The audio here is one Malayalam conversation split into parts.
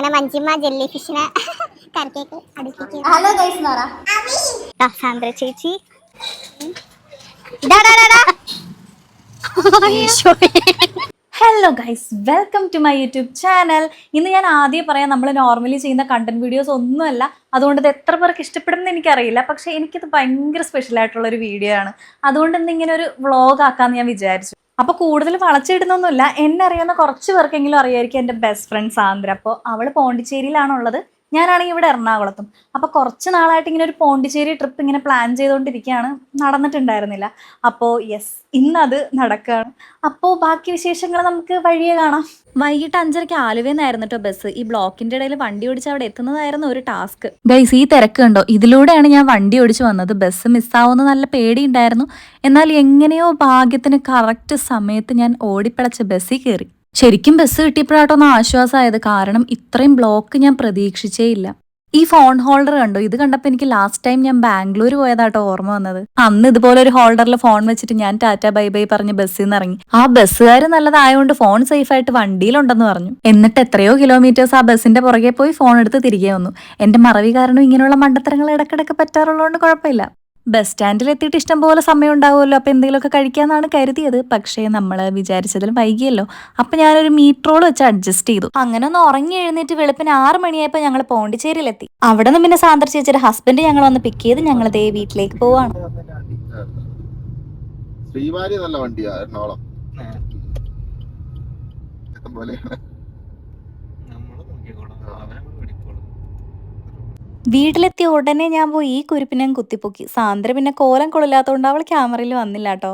അങ്ങനെ മഞ്ജിമ ജെല്ലി ഫിഷിനെ കരക്കേക്ക് അടുപ്പിക്കും. ഹലോ ഗൈസ് എന്ന് പറ. സാന്ദ്ര ചേച്ചി hello guys, welcome to my YouTube channel. ഇന്ന് ഞാൻ ആദ്യം പറയാം, നമ്മൾ നോർമലി ചെയ്യുന്ന കണ്ടന്റ് വീഡിയോസ് ഒന്നുമല്ല. അതുകൊണ്ട് ഇത് എത്ര പേർക്ക് ഇഷ്ടപ്പെടുമെന്ന് എനിക്കറിയില്ല. പക്ഷേ എനിക്കിത് ഭയങ്കര സ്പെഷ്യൽ ആയിട്ടുള്ളൊരു വീഡിയോ ആണ്. അതുകൊണ്ട് ഇന്ന് ഇങ്ങനെ ഒരു വ്ളോഗ് ആക്കാമെന്ന് ഞാൻ വിചാരിച്ചു. അപ്പോൾ കൂടുതൽ വളച്ചിടുന്നൊന്നുമില്ല. എന്നെ അറിയുന്ന കുറച്ച് പേർക്കെങ്കിലും അറിയായിരിക്കും എൻ്റെ ബെസ്റ്റ് ഫ്രണ്ട് സാന്ദ്ര. അപ്പോൾ അവൾ പോണ്ടിച്ചേരിയിലാണുള്ളത്, ഞാനാണെങ്കിൽ ഇവിടെ എറണാകുളത്തും. അപ്പോൾ കുറച്ച് നാളായിട്ട് ഇങ്ങനെ ഒരു പോണ്ടിച്ചേരി ട്രിപ്പ് ഇങ്ങനെ പ്ലാൻ ചെയ്തുകൊണ്ടിരിക്കുകയാണ്, നടന്നിട്ടുണ്ടായിരുന്നില്ല. അപ്പോൾ യെസ്, ഇന്നത് നടക്കുകയാണ്. അപ്പോൾ ബാക്കി വിശേഷങ്ങൾ നമുക്ക് വഴിയെ കാണാം. വൈകിട്ട് 5:30 ആലുവെന്നായിരുന്നു കേട്ടോ ബസ്. ഈ ബ്ലോക്കിന്റെ ഇടയിൽ വണ്ടി ഓടിച്ച് അവിടെ എത്തുന്നതായിരുന്നു ഒരു ടാസ്ക്. ഗൈസ്, ഈ തിരക്ക് കണ്ടോ? ഇതിലൂടെയാണ് ഞാൻ വണ്ടി ഓടിച്ച് വന്നത്. ബസ് മിസ്സാവുന്ന നല്ല പേടിയുണ്ടായിരുന്നു. എന്നാൽ എങ്ങനെയോ ഭാഗ്യത്തിന് കറക്റ്റ് സമയത്ത് ഞാൻ ഓടിപ്പിളച്ച് ബസ്സിൽ കയറി. ശരിക്കും ബസ് കിട്ടിയപ്പോഴാട്ടൊന്ന് ആശ്വാസമായത്. കാരണം ഇത്രയും ബ്ലോക്ക് ഞാൻ പ്രതീക്ഷിച്ചേ ഇല്ല. ഈ ഫോൺ ഹോൾഡർ കണ്ടോ? ഇത് കണ്ടപ്പോൾ എനിക്ക് ലാസ്റ്റ് ടൈം ഞാൻ ബാംഗ്ലൂർ പോയതാട്ടോ ഓർമ്മ വന്നത്. അന്ന് ഇതുപോലെ ഒരു ഹോൾഡറിൽ ഫോൺ വെച്ചിട്ട് ഞാൻ ടാറ്റ ബൈ ബൈ പറഞ്ഞ് ബസ്സിൽ നിന്ന് ഇറങ്ങി. ആ ബസ്സുകാർ നല്ലതായതുകൊണ്ട് ഫോൺ സേഫ് ആയിട്ട് വണ്ടിയിലുണ്ടെന്ന് പറഞ്ഞു. എന്നിട്ട് എത്രയോ കിലോമീറ്റേഴ്സ് ആ ബസ്സിന്റെ പുറകെ പോയി ഫോൺ എടുത്ത് തിരികെ വന്നു. എന്റെ മറവി കാരണം ഇങ്ങനെയുള്ള മണ്ടത്തരങ്ങൾ ഇടക്കിടക്ക് പറ്റാറുള്ളതുകൊണ്ട് കുഴപ്പമില്ല. ബസ് സ്റ്റാൻഡിൽ എത്തിയിട്ട് ഇഷ്ടം പോലെ സമയം ഉണ്ടാവുമല്ലോ, അപ്പോൾ എന്തെങ്കിലുമൊക്കെ കഴിക്കാമെന്നാണ് കരുതിയത്. പക്ഷേ നമ്മൾ വിചാരിച്ചതിലും വൈകിയല്ലോ. അപ്പം ഞാനൊരു മീറ്റ് റോൾ വെച്ച് അഡ്ജസ്റ്റ് ചെയ്തു. അങ്ങനെ ഒന്ന് ഉറങ്ങി എഴുന്നേറ്റ് വെളുപ്പിന് 6 മണിയായപ്പോൾ ഞങ്ങൾ പോണ്ടിച്ചേരിയിലെത്തി. അവിടെ നിന്ന് പിന്നെ സാന്ദ്ര ചേച്ചിയുടെ ഹസ്ബൻഡ് ഞങ്ങൾ വന്ന് പിക്ക് ചെയ്ത് ഞങ്ങൾ ദേ വീട്ടിലേക്ക് പോവാണ്. നല്ല വണ്ടിയാ എറണാകുളം. വീട്ടിലെത്തിയ ഉടനെ ഞാൻ പോയി ഈ കുരിപ്പിനെ കുത്തിപ്പൊക്കി. സാന്ദ്ര പിന്നെ കോലം കൊള്ളില്ലാത്തതുകൊണ്ട് അവൾ ക്യാമറയിൽ വന്നില്ല കേട്ടോ.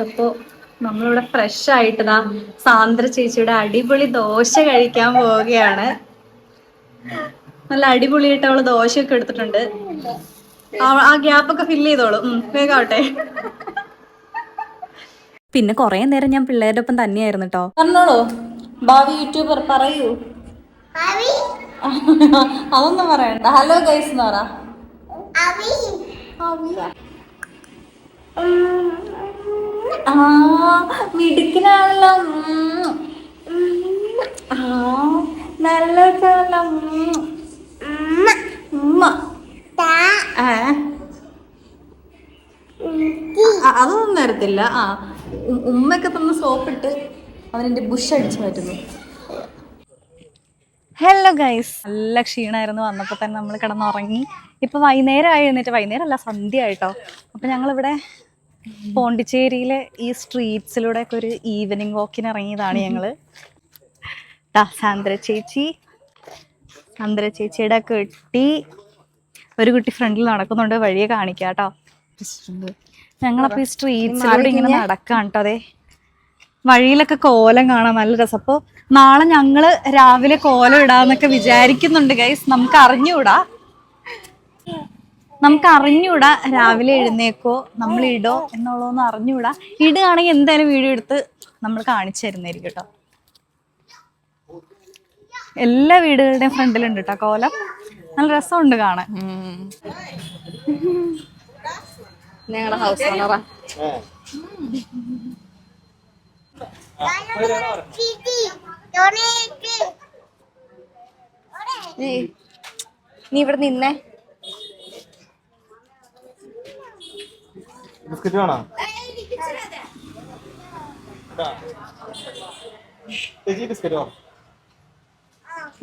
അപ്പോൾ നമ്മളിവിടെ ഫ്രഷ് ആയിട്ടതാ സാന്ദ്ര ചേച്ചിയുടെ അടിപൊളി ദോശ കഴിക്കാൻ പോവുകയാണ്. നല്ല അടിപൊളിയായിട്ട് അവള് ദോശയൊക്കെ എടുത്തിട്ടുണ്ട്. ആ ഗ്യാപ്പൊക്കെ ഫില്ല് ചെയ്തോളും, വേഗാവട്ടെ. പിന്നെ കുറെ നേരം ഞാൻ പിള്ളേരുടെ ഒപ്പം തന്നെയായിരുന്നു കേട്ടോ. പറഞ്ഞോളൂ, ഭാവി യൂട്യൂബർ പറയൂ. അതൊന്നും പറയണ്ട. ഹലോ ഗൈസ് എന്ന് പറ. മിടുക്കിനാണല്ലോ. നല്ല അതൊന്നും തരത്തില്ല. ഉമ്മയൊക്കെ തന്ന് സോപ്പിട്ട് അവനെന്റെ ബുഷ് അടിച്ചു മാറ്റുന്നു. ഹലോ ഗൈസ്, നല്ല ക്ഷീണമായിരുന്നു. വന്നപ്പോൾ തന്നെ നമ്മൾ കിടന്നുറങ്ങി. ഇപ്പോൾ വൈകുന്നേരം എഴുന്നേറ്റ്, വൈകുന്നേരമല്ല സന്ധ്യ ആയിട്ടോ. അപ്പോൾ ഞങ്ങളിവിടെ പോണ്ടിച്ചേരിയിലെ ഈ സ്ട്രീറ്റ്സിലൂടെ ഒക്കെ ഒരു ഈവനിങ് വാക്കിന് ഇറങ്ങിയതാണ് ഞങ്ങൾ. സാന്ദ്ര ചേച്ചിയുടെ കുട്ടി, ഒരു കുട്ടി ഫ്രണ്ടിൽ നടക്കുന്നുണ്ട്. വഴിയെ കാണിക്കാം കേട്ടോ. ഞങ്ങളപ്പോൾ ഈ സ്ട്രീറ്റ്സിലൂടെ ഇങ്ങനെ നടക്കാം കേട്ടോ. അതെ, വഴിയിലൊക്കെ കോലം കാണാൻ നല്ല രസം. അപ്പോൾ നാളെ ഞങ്ങള് രാവിലെ കോലം ഇടാന്നൊക്കെ വിചാരിക്കുന്നുണ്ട് ഗൈസ്. നമുക്ക് അറിഞ്ഞൂടാ രാവിലെ എഴുന്നേക്കോ നമ്മൾ ഇടോ എന്നുള്ളതൊന്നും അറിഞ്ഞൂടാ. ഇടുകയാണെങ്കിൽ എന്തായാലും വീഡിയോ എടുത്ത് നമ്മൾ കാണിച്ചു തരുന്നതായിരിക്കും കേട്ടോ. എല്ലാ വീടുകളുടെയും ഫ്രണ്ടിലുണ്ട് കേട്ടോ കോലം. നല്ല രസമുണ്ട് കാണാൻ. ഞങ്ങളുടെ ഹൗസ് ഓണറാ. നീ ഇവിടെ നിന്നേ.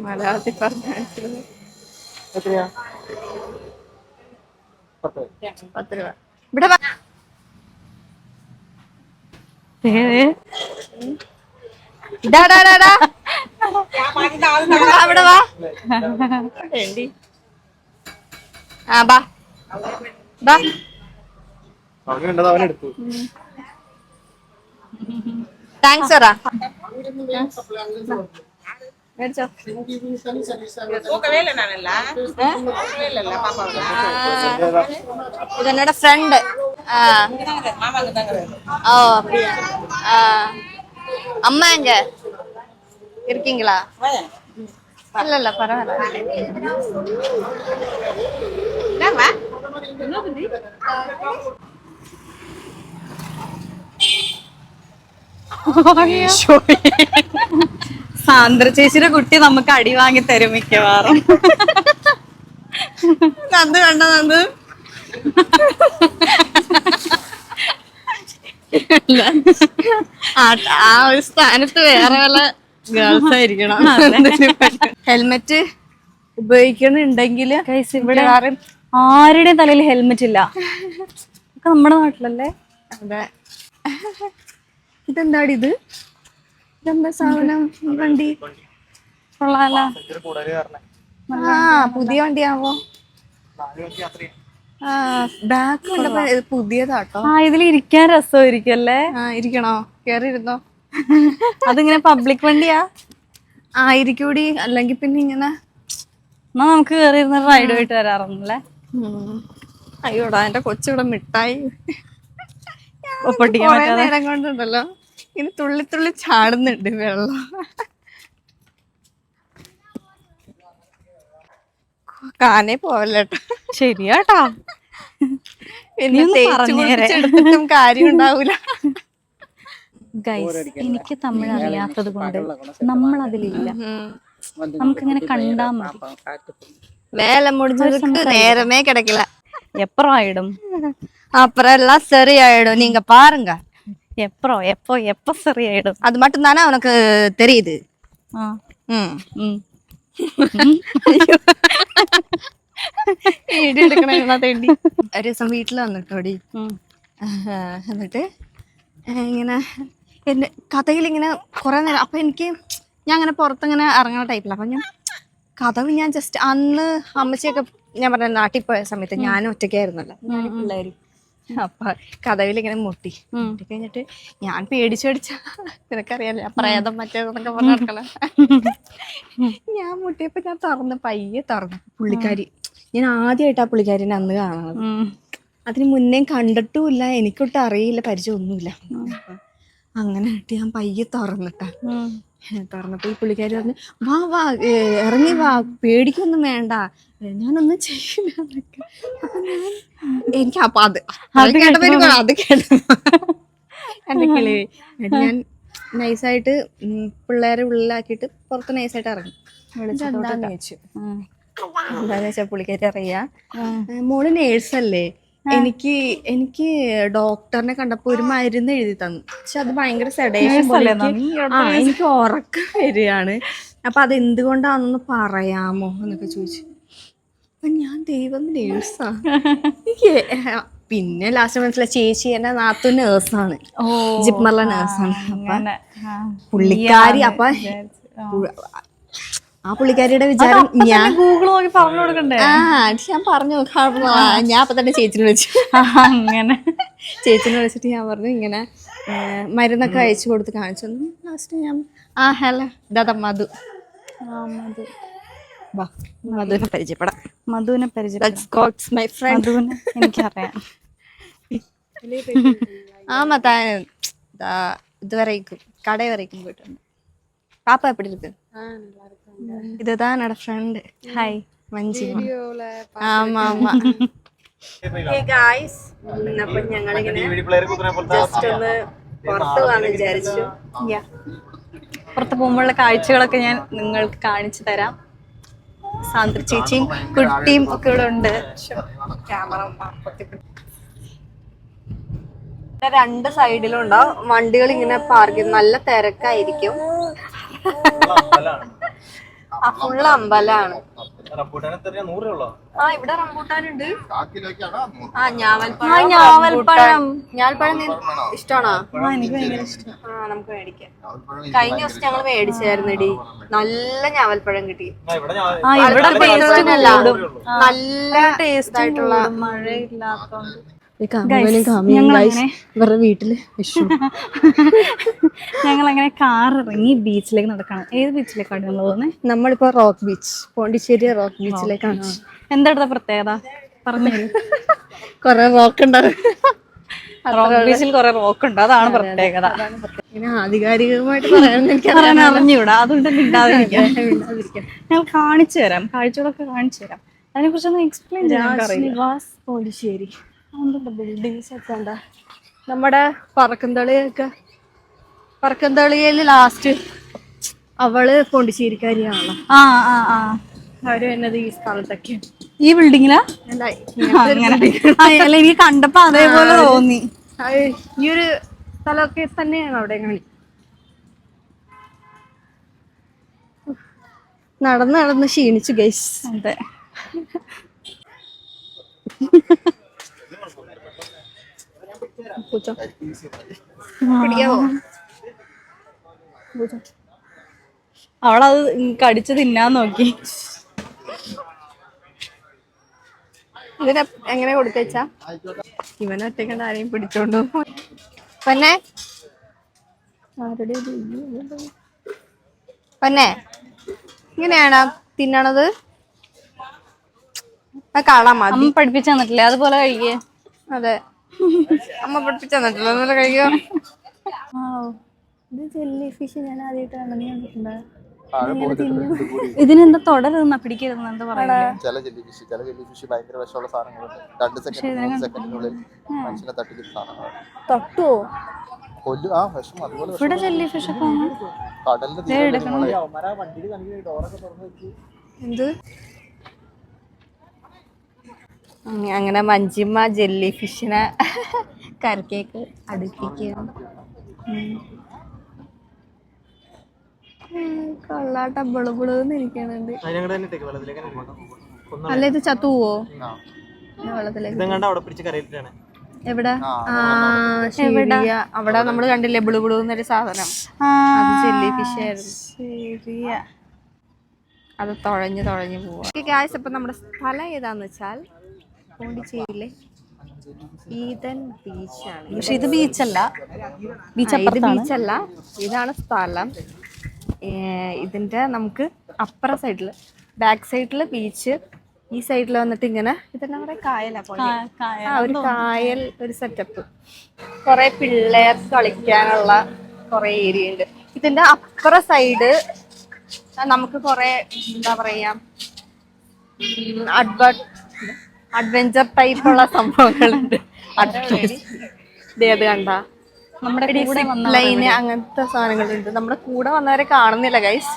മലയാളത്തിൽ പറഞ്ഞ 10 രൂപ. ഇവിടെ അവിടെ വാ. താങ്ക്സ് പറ. മേടിച്ചോ. ഇതെന്നോட ഫ്രണ്ട്. ஓ அப்படியா? அம்மா எங்க இருக்கீங்களா? இல்ல இல்ல பரவாயில்ல. സാന്ദ്ര ചേച്ചിയുടെ കുട്ടി നമുക്ക് അടി വാങ്ങി തരും മിക്കവാറും. നന്ദു കണ്ട നന്ദു ആ ഒരു സ്ഥാനത്ത് വേറെ വല്ല ഗേൾസ് ആയിരിക്കണം. ഹെൽമെറ്റ് ഉപയോഗിക്കണുണ്ടെങ്കിൽ ഇവിടെ ആരുടെയും തലയിൽ ഹെൽമെറ്റ് ഇല്ല. ഒക്കെ നമ്മുടെ നാട്ടിലല്ലേ. അതെ. ഇതെന്താടി ഇത്? ഇതെന്താ സാധനം? വണ്ടി കൊള്ളാല. ആ പുതിയ വണ്ടിയാവോ? ആ ബാക്ക് കണ്ടപ്പോ ഇത് പുതിയതാട്ടോ. ആ ഇതിൽ ഇരിക്കാൻ രസമായിരിക്കും അല്ലേ? ആ ഇരിക്കണോ? കേറി ഇരുന്നോ? അതിങ്ങനെ പബ്ലിക് വണ്ടിയാ ആയിരിക്കൂടി. അല്ലെങ്കിൽ പിന്നെ ഇങ്ങനെ എന്നാ നമുക്ക് കേറി ഇരുന്ന് റൈഡ് പോയിട്ട് വരാറുണ്ടല്ലേ. അയ്യോടാ എന്റെ കൊച്ചിവിടെ മിഠായി പൊട്ടിക്കാൻ കൊറേ നേരം കൊണ്ടുണ്ടല്ലോ ഇങ്ങനെ തുള്ളി തുള്ളി ചാടുന്നുണ്ട് വെള്ളം. കാനേ പോവല്ലേട്ടോ. ശരിയാട്ടാ. പിന്നെ തേച്ചും കാര്യം ഉണ്ടാവൂല. ഗൈസ് എനിക്ക് തമിഴ് അറിയാത്തത് കൊണ്ട് നമ്മൾ അതിലില്ല. നമുക്കിങ്ങനെ കണ്ടാ മതി. വേല മുടിഞ്ഞവർക്ക് നേരമേ കിടക്കില്ല. എപ്പറായിടും அப்புறம் எல்லாம் சரியாயிடும். நீங்க பாருங்க. எப்போ சரியாயிடும். அது மட்டும் தானே உனக்கு தெரியுது. ഒരു ദിവസം വീട്ടിൽ വന്നിട്ടോടി. എന്നിട്ട് ഇങ്ങനെ എന്റെ കഥയിൽ ഇങ്ങനെ കുറെ നേരം അപ്പൊ എനിക്ക് ഞാൻ അങ്ങനെ പുറത്തിങ്ങനെ ഇറങ്ങുന്ന ടൈപ്പില്ല. അപ്പൊ ഞാൻ കഥവ് ഞാൻ ജസ്റ്റ് അന്ന് അമ്മച്ചിയൊക്കെ ഞാൻ പറഞ്ഞ നാട്ടിൽ പോയ സമയത്ത് ഞാനും ഒറ്റയ്ക്കായിരുന്നല്ലോ പിള്ളേരും. അപ്പൊ കഥവിൽ ഇങ്ങനെ മുട്ടി കഴിഞ്ഞിട്ട് ഞാൻ പേടിച്ചടിച്ച നിനക്കറിയാലോ പ്രേതം മറ്റേതെന്നൊക്കെ പറഞ്ഞ നടക്കല. ഞാൻ മുട്ടിയപ്പോ ഞാൻ പയ്യെ തുറന്നു. പുള്ളിക്കാരി ഞാൻ ആദ്യമായിട്ടാ പുള്ളിക്കാരിനെ അന്ന് കാണുന്നത്. അതിന് മുന്നേ കണ്ടിട്ടുമില്ല, എനിക്കൊട്ടും അറിയില്ല, പരിചയമൊന്നുമില്ല. അങ്ങനെ ആയിട്ട് ഞാൻ പയ്യെ തുറന്നിട്ടാ. തുറന്നപ്പോ ഈ പുള്ളിക്കാരി പറഞ്ഞു വാ വാ ഇറങ്ങി വാ, പേടിക്കൊന്നും വേണ്ട, ഞാനൊന്നും ചെയ്യില്ല. അപ്പൊ ഞാൻ എനിക്ക് അപ്പൊ അത് കേട്ടപ്പോ അത് കേട്ട എന്റെ കിളി ഞാൻ നൈസായിട്ട് പിള്ളേരെ ഉള്ളിലാക്കിയിട്ട് പുറത്ത് നൈസായിട്ട് ഇറങ്ങി. എന്താന്ന് ചോദിച്ചു. എന്താന്ന് വെച്ചാ പുള്ളിക്കാരി അറിയാ മോള് നേഴ്സല്ലേ, എനിക്ക് ഡോക്ടറിനെ കണ്ടപ്പോ ഒരു മരുന്ന് എഴുതി തന്നു. പക്ഷെ അത് ഭയങ്കര സെഡേഷൻ പോലെ എനിക്ക് ഉറക്കം വരികയാണ്. അപ്പൊ അത് എന്തുകൊണ്ടാണെന്ന് പറയാമോ എന്നൊക്കെ ചോദിച്ചു. അപ്പൊ ഞാൻ ദൈവം നേഴ്സാ. പിന്നെ ലാസ്റ്റ് മനസ്സിലായി ചേച്ചി എന്റെ നാത്തു നേഴ്സാണ്, ജിപ്മറിലെ നേഴ്സാണ്. അപ്പൊ പുള്ളിക്കാരി അപ്പൊ ആ പുള്ളിക്കാരിയുടെ വിചാരം ഞാൻ ഗൂഗിൾ നോക്കി പറഞ്ഞു കൊടുക്കണ്ടേ. ഞാൻ പറഞ്ഞു ഞാൻ അപ്പൊ തന്നെ ചേച്ചിനെ വിളിച്ചു. അങ്ങനെ ചേച്ചിനെ വിളിച്ചിട്ട് ഞാൻ പറഞ്ഞു ഇങ്ങനെ മരുന്നൊക്കെ അയച്ചു കൊടുത്ത് കാണിച്ചു. ലാസ്റ്റ് ഞാൻ ഹലോ ദാദാ മധു വാ മധുവിനെ പരിചയപ്പെടാം. മധുവിനെ മൈ ഫ്രണ്ട്. മധുവിനെ എനിക്കറിയാം. താൻ ഇതുവരേക്കും കട വരേക്കും പോയിട്ടുണ്ട്. പാപ്പ എപ്പടി ഇருக்கு? இதுதான் என்னோட ஃப்ரெண்ட். ஹாய் மஞ்சி. ஆமா ஆமா. ഹേ ഗായ്സ്, അപ്പൊ ഞങ്ങളിങ്ങനെ ജസ്റ്റ് ഒന്ന് പുറത്ത് പോകാന്ന് വിചാരിച്ചു. പുറത്ത് പോകുമ്പോഴുള്ള കാഴ്ചകളൊക്കെ ഞാൻ നിങ്ങൾക്ക് കാണിച്ചു തരാം. സാന്ദ്ര ചേച്ചിയും കുട്ടിയും ഒക്കെ ഇവിടെ ഉണ്ട്. ക്യാമറ രണ്ട് സൈഡിലും ഉണ്ടാവും വണ്ടികൾ ഇങ്ങനെ പാർക്ക് ചെയ്ത്. നല്ല തിരക്കായിരിക്കും. ഫുള്ള് അമ്പലാണ്. ഇവിടെ റംബൂട്ടാനുണ്ട്. ഞാവൽപ്പഴം ഇഷ്ടമാണോ? എനിക്ക് ഭയങ്കര ഇഷ്ടം. നമുക്ക് മേടിക്കാം. കഴിഞ്ഞ ദിവസം ഞങ്ങൾ മേടിച്ചായിരുന്നെടി, നല്ല ഞാവൽപ്പഴം കിട്ടി. നല്ല ടേസ്റ്റ് ആയിട്ടുള്ള. മഴയില്ലാത്തോണ്ട് ഇവരുടെ വീട്ടില് ഞങ്ങൾ അങ്ങനെ കാർ ഇറങ്ങി ബീച്ചിലേക്ക് നടക്കണം. ഏത് ബീച്ചിലേക്കാണ് നമ്മൾ പോകുന്നത്? നമ്മളിപ്പോ റോക്ക് ബീച്ച്, പോണ്ടിച്ചേരി റോക്ക് ബീച്ചിലേക്കാണ്. എന്താ പ്രത്യേകത പറഞ്ഞു? കൊറേ റോക്ക് ഉണ്ടാവും. റോക്ക് ബീച്ചിൽ കുറെ റോക്ക് ഉണ്ട്, അതാണ് പ്രത്യേകത. ആധികാരികമായിട്ട് പറയാൻ അറിഞ്ഞൂടാ, അതുകൊണ്ട് മിണ്ടാതിരിക്കാം. ഞങ്ങൾ കാണിച്ചു തരാം, കാഴ്ചകളൊക്കെ കാണിച്ചു തരാം. അതിനെ കുറിച്ചൊന്ന് എക്സ്പ്ലെയിൻ ചെയ്യാൻ. പോണ്ടിച്ചേരി ബിൽഡിങ്സ് ഒക്കെ ഉണ്ടാ. നമ്മുടെ പറക്കന്തളിയൊക്കെ, പറക്കന്തളിയിൽ ലാസ്റ്റ് അവള് പോണ്ടിച്ചേരിക്കാരിയാണല്ലോ. ആ ആ ആ അവര് വരുന്നത് ഈ സ്ഥലത്തൊക്കെ. ഈ ബിൽഡിങ്ങിലാ? അല്ല അല്ല എനിക്ക് കണ്ടപ്പോ അതേപോലെ തോന്നി. ഈ ഒരു സ്ഥലമൊക്കെ തന്നെയാണ് അവിടെ. നടന്ന് നടന്ന് ക്ഷീണിച്ചു ഗൈസ്. അതെ. അവളത് കടിച്ചു തിന്നാൻ നോക്കി. ഇതിന് എങ്ങനെ കൊടുക്കച്ചാ? ഇവനൊറ്റക്കണ്ട ആരെയും പിടിച്ചോണ്ട് പിന്നെ പിന്നെ ഇങ്ങനെയാണോ തിന്നണത്? കാണാൻ മതി. അമ്മ പഠിപ്പിച്ചു തന്നിട്ടില്ലേ? അതുപോലെ കഴിക്കേ. അതെ, അമ്മ പഠിപ്പിച്ചു തന്നിട്ടില്ല. അതുപോലെ കഴിക്കോ. ഇത് ജെല്ലി ഫിഷ് ഞാൻ ആദ്യമായിട്ടാണ് കണ്ടിട്ടുണ്ട്. ഇതിനെന്താ തൊടരുതെന്നാ പിടിക്കരുതെന്ന് എന്താ പറയാ? ചില ജെല്ലി ഫിഷ് ഭയങ്കര വിഷമുള്ള സാധനങ്ങളുണ്ട്. 2 സെക്കൻഡ് 3 സെക്കൻഡിനുള്ളിൽ മനുഷ്യനെ തട്ടിക്കുന്ന സാധനങ്ങളാണ്. തട്ടുവോ? കൊല്ലു. ആ വിഷം അതുപോലെ ഇവിടെ ജെല്ലി ഫിഷ് ഒക്കെ കടലിന്റെ എന്ത് അങ്ങനെ മഞ്ജിമ്മ ജെല്ലി ഫിഷിനെ കരക്കേക്ക് അടുപ്പിക്കുകയാണ്. കൊള്ളാട്ട ബിളുബിളെന്ന് ഇരിക്കണുണ്ട്. അല്ല ഇത് ചത്തുവോ വെള്ളത്തിലേക്ക്? എവിടെ? ശരിയാ, അവിടെ നമ്മള് കണ്ടില്ലേ ബിളുബിളൂന്നൊരു സാധനം. അത് ജെല്ലി ഫിഷ് ആയിരുന്നു. ശരിയാ, അത് തുഴഞ്ഞു പോവാ. ഗായ്സ്, അപ്പൊ നമ്മുടെ സ്ഥലം ഏതാന്ന് വെച്ചാൽ പോണ്ടിച്ചേരിയിലെ ഈതൻ ബീച്ചാണ്. പക്ഷെ ഇത് ബീച്ചല്ല. ഇത് ബീച്ചല്ല, ഇതാണ് സ്ഥലം. ഇതിന്റെ നമുക്ക് അപ്പുറ സൈഡില്, ബാക്ക് സൈഡില് ബീച്ച്, ഈ സൈഡിൽ വന്നിട്ട് ഇങ്ങനെ ഇതെല്ലാം കൂടെ കായലാ. ഒരു കായൽ, ഒരു സെറ്റപ്പ്, കുറെ പിള്ളേർക്ക് കളിക്കാനുള്ള കുറെ ഏരിയ ഉണ്ട്. ഇതിന്റെ അപ്പുറ സൈഡ് നമുക്ക് കുറെ എന്താ പറയാ അഡ്വെഞ്ചർ ടൈപ്പുള്ള സംഭവങ്ങളുണ്ട്. ഇത് കണ്ട നമ്മുടെ ലൈന് അങ്ങനത്തെ സാധനങ്ങളുണ്ട്. നമ്മുടെ കൂടെ വന്നവരെ കാണുന്നില്ല ഗൈസ്,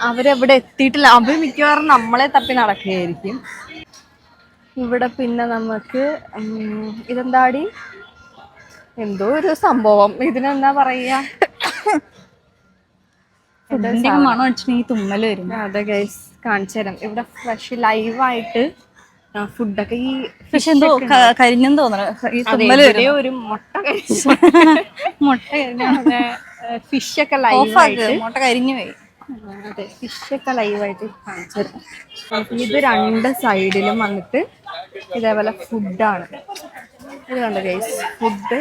അവരെവിടെ എത്തിയിട്ടില്ല. അവർ മിക്കവാറും നമ്മളെ തപ്പി നടക്കുകയായിരിക്കും. ഇവിടെ പിന്നെ നമുക്ക് ഇതെന്താടി, എന്തോ ഒരു സംഭവം, ഇതിനെന്താ പറയാ? മണം അടിച്ചിട്ടുണ്ടെങ്കിൽ തുമ്മല് വരും. അതെ ഗൈസ്, കാണിച്ചു തരാം. ഇവിടെ ഫ്രഷ് ലൈവായിട്ട് ഫുഡൊക്കെ, ഈ ഫിഷ് എന്തോ കരിഞ്ഞെന്ന് തോന്നണം. ഈ തുമ്മല് വരും. ഒരു മുട്ട ഫിഷൊക്കെ ലൈവായിട്ട്, മുട്ട കരിഞ്ഞു പോയി. അതെ, ഫിഷൊക്കെ ലൈവായിട്ട് കാണിച്ചു തരാം. ഇത് 2 സൈഡിലും വന്നിട്ട് ഇതേപോലെ ഫുഡാണ്. ഇത് കണ്ടോ ഗൈസ്, ഫുഡ്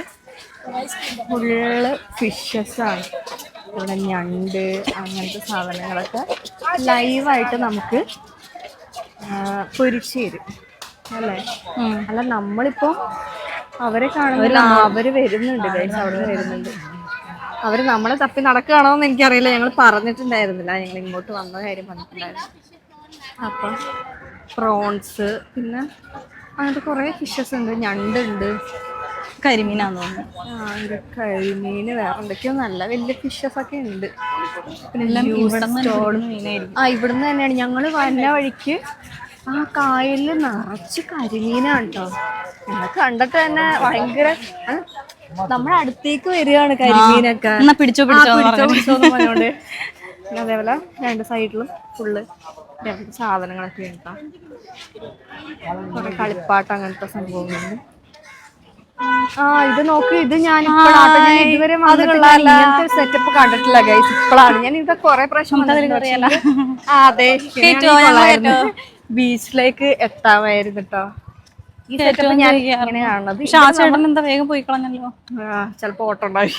ഫുള്ള് ഫിഷസ് ആണ്. ഇവിടെ ഞണ്ട് അങ്ങനത്തെ സാധനങ്ങളൊക്കെ ലൈവായിട്ട് നമുക്ക് പൊരിച്ചു തരും അല്ലേ? അല്ല, നമ്മളിപ്പോ അവരെ കാണുന്നില്ല, അവര് വരുന്നുണ്ട് ഗൈസ്, അവിടെ നിന്ന് വരുന്നുണ്ട്. അവര് നമ്മളെ തപ്പി നടക്കുകയാണോന്ന് എനിക്കറിയില്ല. ഞങ്ങൾ പറഞ്ഞിട്ടുണ്ടായിരുന്നില്ല, ഞങ്ങൾ ഇങ്ങോട്ട് വന്ന കാര്യം പറഞ്ഞിട്ടുണ്ടായിരുന്നു. അപ്പം പ്രോൺസ്, പിന്നെ അങ്ങനത്തെ കുറെ ഫിഷസ് ഉണ്ട്. ഞണ്ടുണ്ട്, കരിമീനാന്ന് തോന്നുന്നു. കരിമീന്, വേറെ എന്തൊക്കെയോ നല്ല വലിയ ഫിഷസ് ഒക്കെ ഉണ്ട്. പിന്നെ ഇവിടുന്ന് തന്നെയാണ് ഞങ്ങള് വരുന്ന വഴിക്ക്. ആ കായലില് നിറച്ച് കരിമീനാണ് കേട്ടോ. ഞങ്ങൾക്ക് കണ്ടിട്ട് തന്നെ ഭയങ്കര, നമ്മുടെ അടുത്തേക്ക് വരികയാണ് കരിമീനൊക്കെ. പിടിച്ചോന്ന് പറഞ്ഞോണ്ട്. അതേപോലെ 2 സൈഡിലും ഫുള്ള് സാധനങ്ങളൊക്കെ ഉണ്ടാ, കുറെ കളിപ്പാട്ടം അങ്ങനത്തെ സംഭവങ്ങളുണ്ട്. ഇത് നോക്ക്, ഇത് ഞാൻ ഇതുവരെ ഇങ്ങനത്തെ സെറ്റപ്പ് കണ്ടിട്ടില്ല ഗൈസ്. ഇപ്പോഴാണ് ഞാൻ ഇവിടെ കുറെ പ്രാവശ്യം. അതെ, ബീച്ചിലേക്ക് എത്താമായിരുന്നു കേട്ടോ. ഈ സെറ്റപ്പ് ഞാൻ ഇങ്ങനെ കാണുന്നത്. എന്താ വേഗം പോയി കളഞ്ഞല്ലോ. ചിലപ്പോ ഓട്ടം ഉണ്ടായി.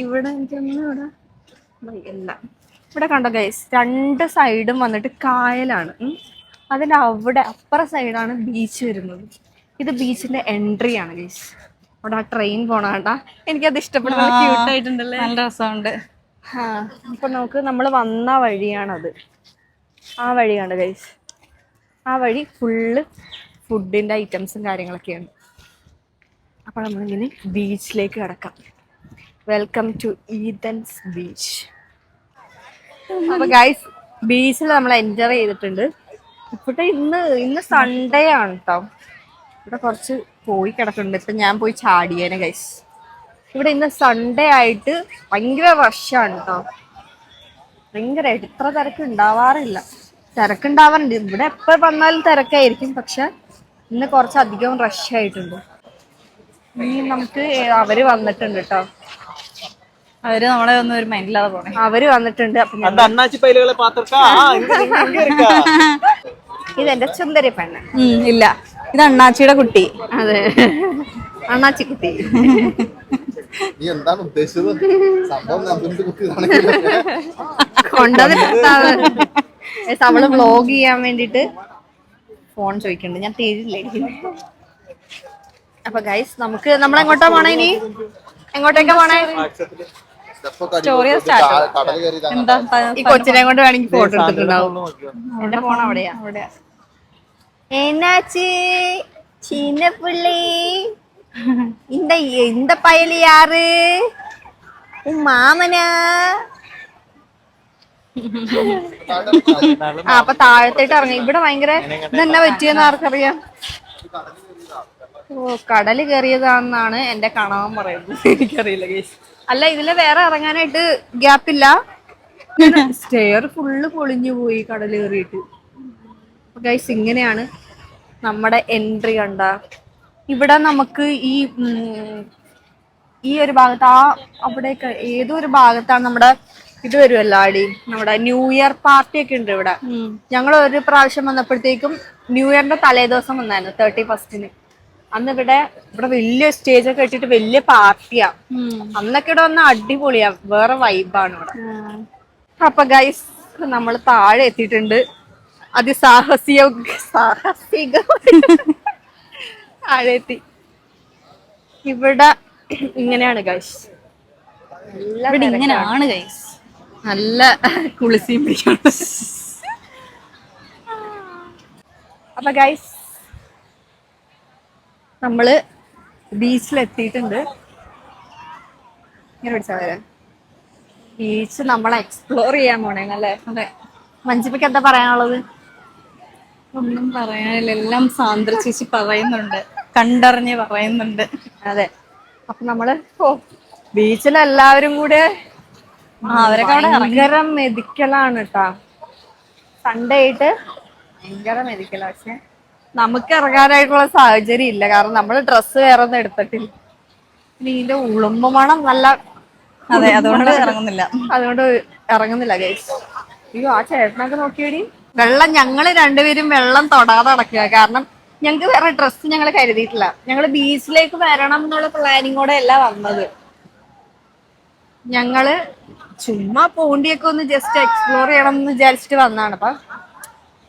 ഇവിടെ എനിക്കൊന്നും ഇവിടെ കണ്ടോ ഗൈസ്, 2 സൈഡും വന്നിട്ട് കായലാണ്. അതിന്റെ അവിടെ അപ്പുറ സൈഡാണ് ബീച്ച് വരുന്നത്. ഇത് ബീച്ചിന്റെ എൻട്രി ആണ് ഗൈസ്. അവിടെ ആ ട്രെയിൻ പോണാണ്ടാ, എനിക്കത് ഇഷ്ടപ്പെടുന്നത്. ക്യൂട്ടായിട്ടുണ്ടല്ലേ, നല്ല രസമുണ്ട്. അപ്പൊ നമ്മൾ വന്ന വഴിയാണത്. ആ വഴിയാണ് ഗൈസ്, ആ വഴി ഫുള്ള് ഫുഡിന്റെ ഐറ്റംസും കാര്യങ്ങളൊക്കെയാണ്. അപ്പൊ നമ്മളിങ്ങനെ ബീച്ചിലേക്ക് കിടക്കാം. Welcome to Athens beach. അപ്പൊ ഗൈസ് ബീച്ചിൽ നമ്മൾ എൻജോയ് ചെയ്തിട്ടുണ്ട്. ഇവിടെ ഇന്ന് സൺഡേ ആണ് കേട്ടോ. ഇവിടെ കുറച്ച് പോയി കിടക്കുന്നുണ്ട്. ഇപ്പൊ ഞാൻ പോയി ചാടിയേനെ ഗൈസ്. ഇവിടെ ഇന്ന് സൺഡേ ആയിട്ട് ഭയങ്കര റഷാണ് കേട്ടോ. ഭയങ്കരമായിട്ട് ഇത്ര തിരക്ക് ഉണ്ടാവാറില്ല. തിരക്കുണ്ടാവാറുണ്ട് ഇവിടെ, എപ്പോ വന്നാലും തിരക്കായിരിക്കും. പക്ഷെ ഇന്ന് കുറച്ചധികം റഷ് ആയിട്ടുണ്ട്. ഇനി നമുക്ക് അവര് വന്നിട്ടുണ്ട് കേട്ടോ. അവര് നമ്മളെ ഒന്നും ഒരു മൈൻഡില്ലാതെ പോണേ. അവര് വന്നിട്ടുണ്ട്. അപ്പൊ ഇതെന്റെ സുന്ദരി പെണ്ണ്. ഇല്ല, ഇത് അണ്ണാച്ചിയുടെ കുട്ടി. അതെ, അണ്ണാച്ചി കുട്ടി. നീ എന്താണ് ഉദ്ദേശിച്ചത്? സംഭവം അവള് വ്ലോഗ് ചെയ്യാൻ വേണ്ടിട്ട് ഫോൺ ചോദിക്കുന്നുണ്ട്. ഞാൻ തരില്ലേ. അപ്പൊ ഗൈസ് നമുക്ക് നമ്മളെങ്ങോട്ടാ പോണേ? ഇനി എങ്ങോട്ടേക്കാ പോണേ? ഈ കൊച്ചിനെ കൊണ്ട് വേണമെങ്കിൽ ഫോട്ടോ എടുത്തിട്ടുണ്ടാവും. എന്റെ ഫോൺ അവിടെയാ. എന്നാച്ച് ചിന്ന പുള്ളി இந்த பயலு யாரு? உன் மாமனா? അപ്പൊ താഴത്തേട്ട് ഇറങ്ങി. ഇവിടെ ഭയങ്കര ഇതെന്നെ പറ്റിയെന്ന് ആർക്കറിയാം? ഓ, കടല് കയറിയതാണെന്നാണ് എന്റെ കണവൻ പറയുന്നത്. എനിക്കറിയില്ല ഗൈസ്. അല്ല, ഇതില് വേറെ ഇറങ്ങാനായിട്ട് ഗ്യാപ്പില്ല. സ്റ്റെയർ ഫുള്ള് പൊളിഞ്ഞു പോയി കടല് കയറിയിട്ട്. ഗൈസ് ഇങ്ങനെയാണ് നമ്മുടെ എൻട്രി. കണ്ട ഇവിടെ നമുക്ക് ഈ ഒരു ഭാഗത്ത് അവിടേക്ക് ഏതോ ഒരു ഭാഗത്താണ് നമ്മുടെ ഇത് വരുമല്ലോ ആടി, നമ്മുടെ ന്യൂ ഇയർ പാർട്ടി ഒക്കെ ഉണ്ട് ഇവിടെ. ഞങ്ങൾ ഒരു പ്രാവശ്യം വന്നപ്പോഴത്തേക്കും ന്യൂ ഇയറിന്റെ തലേ ദിവസം വന്നായിരുന്നു, 31st. അന്ന് ഇവിടെ വലിയ സ്റ്റേജ് ഒക്കെ ഇട്ടിട്ട് വലിയ പാർട്ടിയാ. അന്നൊക്കെ ഇവിടെ വന്ന അടിപൊളിയാ, വേറെ വൈബാണ് ഇവിടെ. അപ്പൊ ഗൈസ് നമ്മൾ താഴെ എത്തിയിട്ടുണ്ട്. അതിസാഹസിക താഴെ എത്തി. ഇവിടെ ഇങ്ങനെയാണ് ഗൈസ്, ഇവിടെ ഇങ്ങനെയാണ് ഗൈസ്. നല്ല കുളിസിയും പിടിക്കണം. അപ്പൊ ഗൈസ് നമ്മള് ബീച്ചിലെത്തിയിട്ടുണ്ട്. ഇങ്ങനെ പിടിച്ചാ വരാൻ. ബീച്ച് നമ്മൾ എക്സ്പ്ലോർ ചെയ്യാൻ പോണേ അല്ലേ? അതെ. മഞ്ജിമയ്ക്ക് എന്താ പറയാനുള്ളത്? ഒന്നും പറയാനില്ല, എല്ലാം സാന്ദ്ര ചേച്ചി പറയുന്നുണ്ട്, കണ്ടറിഞ്ഞ് പറയുന്നുണ്ട്. അതെ. അപ്പൊ നമ്മള് ബീച്ചിലെല്ലാവരും കൂടെ അവരൊക്കെ അവിടെ ഭയങ്കര മെതിക്കലാണ് കേട്ടാ. സൺഡേ ആയിട്ട് ഭയങ്കര മെതിക്കല. പക്ഷെ നമുക്ക് ഇറങ്ങാനായിട്ടുള്ള സാഹചര്യം ഇല്ല, കാരണം നമ്മള് ഡ്രസ്സ് വേറെ ഒന്നും എടുത്തിട്ടില്ല. ഇനി ഇതിന്റെ ഉളുമ്പ് മണം നല്ല. അതെ, അതുകൊണ്ട് ഇറങ്ങുന്നില്ല. അതുകൊണ്ട് ഇറങ്ങുന്നില്ല ഗൈസ്. അയ്യോ, ആ ചേട്ടനൊക്കെ നോക്കിയടി. വെള്ളം ഞങ്ങള് രണ്ടുപേരും വെള്ളം തൊടാതെ നടക്കുക, കാരണം ഞങ്ങക്ക് വേറെ ഡ്രസ്സ് ഞങ്ങൾ കരുതിയിട്ടില്ല. ഞങ്ങള് ബീച്ചിലേക്ക് വരണം എന്നുള്ള പ്ലാനിങ്ങോടെ അല്ല വന്നത്. ഞങ്ങള് ചുമ്മാ പോണ്ടിയൊക്കെ ഒന്ന് ജസ്റ്റ് എക്സ്പ്ലോർ ചെയ്യണം എന്ന് വിചാരിച്ചിട്ട് വന്നതാണ്. അപ്പൊ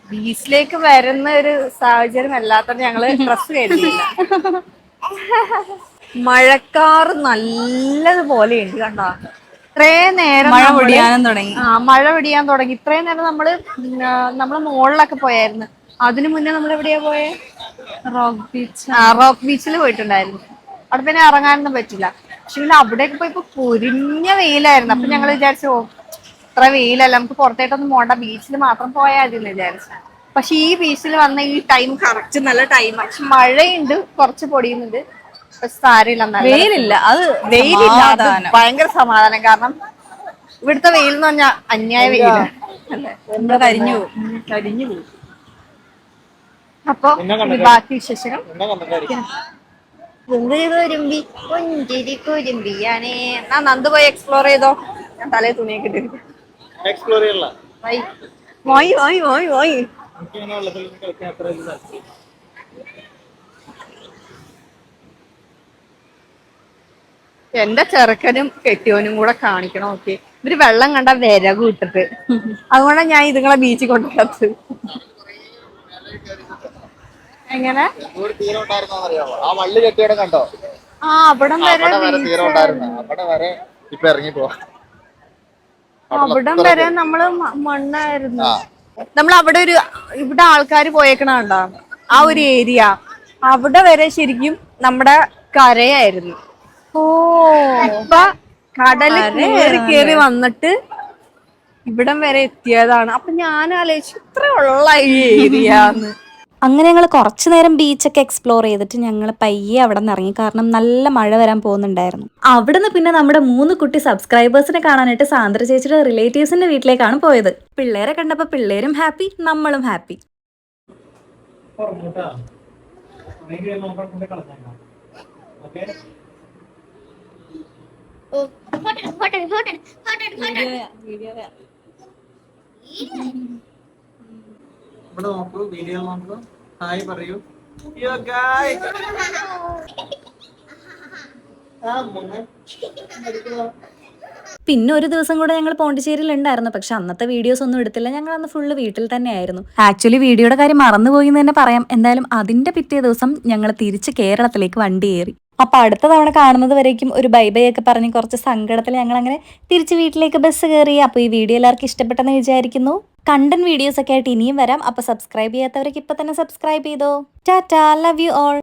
ബീച്ചിലേക്ക് വരുന്ന ഒരു സാഹചര്യം അല്ലാത്തത് ഞങ്ങള് ഡ്രസ്സ് കരുതിയില്ല. മഴക്കാറ് നല്ലതുപോലെ ഉണ്ട് കണ്ടോ. ഇത്രയും നേരം മഴ പൊടിയാനും തുടങ്ങി. മഴ പൊടിയാൻ തുടങ്ങി. ഇത്രയും നേരം നമ്മള് മുകളിലൊക്കെ പോയായിരുന്നു. അതിനു മുന്നേ നമ്മൾ എവിടെയാ പോയേ? Rock beach. റോക്ക് ബീച്ചിൽ പോയിട്ടുണ്ടായിരുന്നു. അവിടെ പിന്നെ ഇറങ്ങാനൊന്നും പറ്റില്ല. പക്ഷെ അവിടെയൊക്കെ പോയപ്പോ പൊരിഞ്ഞ വെയിലായിരുന്നു. അപ്പൊ ഞങ്ങൾ വിചാരിച്ചു, ഇത്ര വെയിലല്ല, നമുക്ക് പുറത്തേട്ടൊന്നും പോണ്ട, ബീച്ചിൽ മാത്രം പോയാൽ മതി എന്ന് വിചാരിച്ചു. പക്ഷെ ഈ ബീച്ചിൽ വന്ന ഈ ടൈം കറക്റ്റ് നല്ല ടൈമാണ്. പക്ഷെ മഴയുണ്ട്, കുറച്ച് പൊടിയുന്നുണ്ട്. പക്ഷെ സാരമില്ല, വെയിലില്ല. അത് വെയിലില്ല, അത് ഭയങ്കര സമാധാനം. കാരണം ഇവിടുത്തെ വെയിൽ എന്ന് പറഞ്ഞാൽ അന്യായ വെയിലാണ്. കരിഞ്ഞു പോകും. അപ്പൊ ബാക്കി വിശേഷങ്ങൾ കുരുമ്പിയാണേ. നന്ദു പോയി എക്സ്പ്ലോർ ചെയ്തോ. ഞാൻ തലേ തുണിയൊക്കെ ഇട്ടിരിക്കും. എന്റെ ചെറുക്കനും കെട്ടിയോനും കൂടെ കാണിക്കണം. ഓക്കെ, ഇവര് വെള്ളം കണ്ട വിരവ് ഇട്ടിട്ട്, അതുകൊണ്ടാണ് ഞാൻ ഇതുങ്ങളെ ബീച്ചിൽ കൊണ്ടുപോകാത്തത്. എങ്ങനെ? കണ്ടോ? അവിടം വരെ അവിടം വരെ നമ്മള് മണ്ണായിരുന്നു. നമ്മൾ അവിടെ ഇവിടെ ആൾക്കാര് പോയേക്കണ ആ ഒരു ഏരിയ, അവിടെ വരെ ശരിക്കും നമ്മുടെ കരയായിരുന്നു. ഇപ്പൊ കടല് കേറി വന്നിട്ട് ഇവിടം വരെ എത്തിയതാണ്. അപ്പൊ ഞാൻ ആലോചിച്ചു ഇത്ര ഉള്ള ഈ ഏരിയ അങ്ങനെ ഞങ്ങൾ കുറച്ചു നേരം ബീച്ചൊക്കെ എക്സ്പ്ലോർ ചെയ്തിട്ട് ഞങ്ങൾ പയ്യെ അവിടെ നിന്ന് ഇറങ്ങി. കാരണം നല്ല മഴ വരാൻ പോകുന്നുണ്ടായിരുന്നു. അവിടെ നിന്ന് പിന്നെ നമ്മുടെ 3 കുട്ടി സബ്സ്ക്രൈബേഴ്സിനെ കാണാനായിട്ട് സാന്ദ്ര ചേച്ചിയുടെ റിലേറ്റീവ്സിന്റെ വീട്ടിലേക്കാണ് പോയത്. പിള്ളേരെ കണ്ടപ്പോൾ പിള്ളേരും ഹാപ്പി, നമ്മളും ഹാപ്പി. ഇവിടെ നോക്കൂ, വീഡിയോ നോക്കൂ, ഹായ് പറയൂ. യോ ഗായ്സ്, പിന്നെ ഒരു ദിവസം കൂടെ ഞങ്ങൾ പോണ്ടിച്ചേരിയിൽ ഉണ്ടായിരുന്നു. പക്ഷെ അന്നത്തെ വീഡിയോസ് ഒന്നും എടുത്തില്ല. ഞങ്ങൾ അന്ന് ഫുള്ള് വീട്ടിൽ തന്നെയായിരുന്നു. ആക്ച്വലി വീഡിയോയുടെ കാര്യം മറന്നുപോയി എന്ന് തന്നെ പറയാം. എന്തായാലും അതിന്റെ പിറ്റേ ദിവസം ഞങ്ങൾ തിരിച്ച് കേരളത്തിലേക്ക് വണ്ടി കയറി. അപ്പൊ അടുത്ത തവണ കാണുന്നത് വരേക്കും ഒരു ബൈ ബൈ ഒക്കെ പറഞ്ഞ് കുറച്ച് സങ്കടത്തിൽ ഞങ്ങൾ അങ്ങനെ തിരിച്ച് വീട്ടിലേക്ക് ബസ് കയറി. അപ്പൊ ഈ വീഡിയോ എല്ലാവർക്കും ഇഷ്ടപ്പെട്ടെന്ന് വിചാരിക്കുന്നു. കണ്ടന്റ് വീഡിയോസ് ഒക്കെ ആയിട്ട് ഇനിയും വരാം. അപ്പൊ സബ്സ്ക്രൈബ് ചെയ്യാത്തവർക്ക് ഇപ്പൊ തന്നെ സബ്സ്ക്രൈബ് ചെയ്തോ. Tata, love you all.